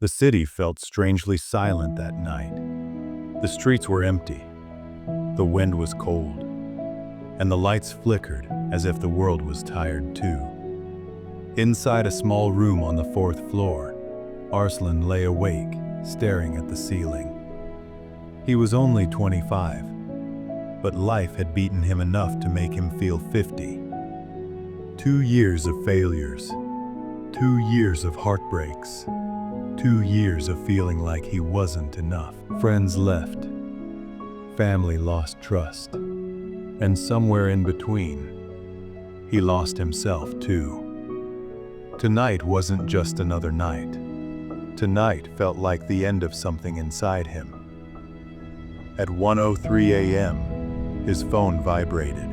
The city felt strangely silent that night. The streets were empty, the wind was cold, and the lights flickered as if the world was tired too. Inside a small room on the fourth floor, Arslan lay awake, staring at the ceiling. He was only 25, but life had beaten him enough to make him feel 50. 2 years of failures, 2 years of heartbreaks, 2 years of feeling like he wasn't enough. Friends left, family lost trust, and somewhere in between, he lost himself too. Tonight wasn't just another night. Tonight felt like the end of something inside him. At 1:03 a.m., his phone vibrated.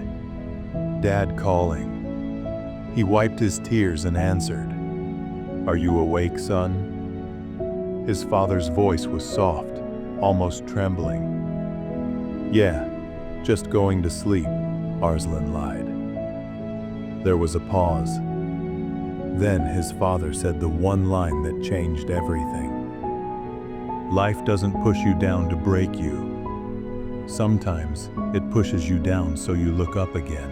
Dad calling. He wiped his tears and answered, "Are you awake, son?" His father's voice was soft, almost trembling. "Yeah, just going to sleep," Arslan lied. There was a pause. Then his father said the one line that changed everything. "Life doesn't push you down to break you. Sometimes it pushes you down so you look up again."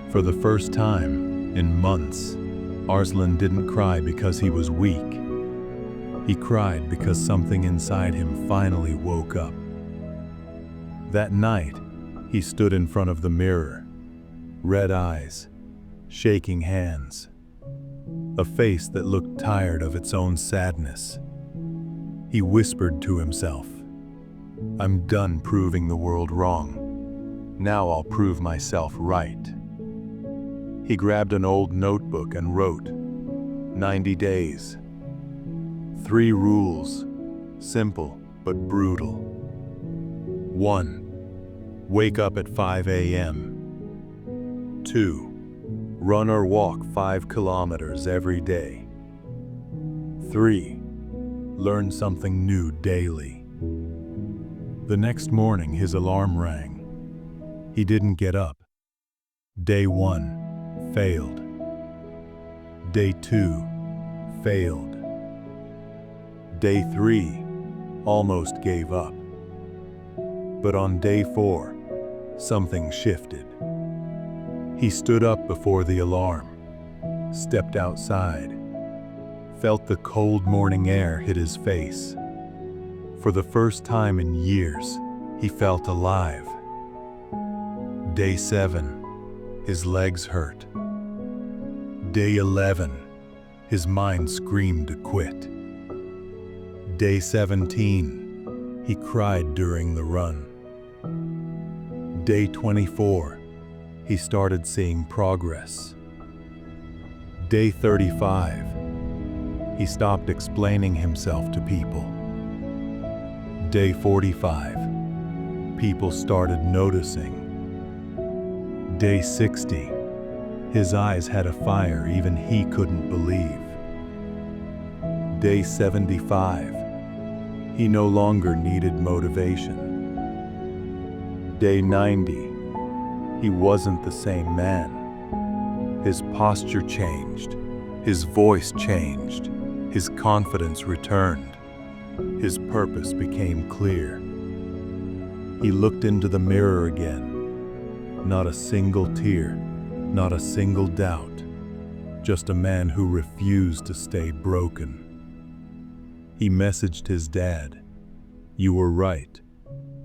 For the first time in months, Arslan didn't cry because he was weak. He cried because something inside him finally woke up. That night, he stood in front of the mirror, red eyes, shaking hands, a face that looked tired of its own sadness. He whispered to himself, "I'm done proving the world wrong. Now I'll prove myself right." He grabbed an old notebook and wrote, 90 days. 3 rules, simple but brutal. 1. Wake up at 5 a.m. 2. Run or walk 5 kilometers every day. 3. Learn something new daily. The next morning, his alarm rang. He didn't get up. Day 1, failed. Day 2, failed. Day 3, almost gave up. But on day 4, something shifted. He stood up before the alarm, stepped outside, felt the cold morning air hit his face. For the first time in years, he felt alive. Day 7, his legs hurt. Day 11, his mind screamed to quit. Day 17, he cried during the run. Day 24, he started seeing progress. Day 35, he stopped explaining himself to people. Day 45, people started noticing. Day 60, his eyes had a fire even he couldn't believe. Day 75, he no longer needed motivation. Day 90, he wasn't the same man. His posture changed, his voice changed, his confidence returned, his purpose became clear. He looked into the mirror again. Not a single tear, not a single doubt, just a man who refused to stay broken. He messaged his dad, "You were right.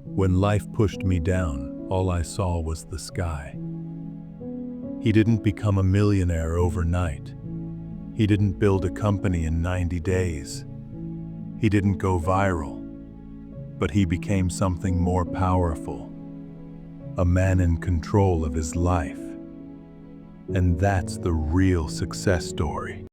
When life pushed me down, all I saw was the sky." He didn't become a millionaire overnight. He didn't build a company in 90 days. He didn't go viral. But he became something more powerful. A man in control of his life. And that's the real success story.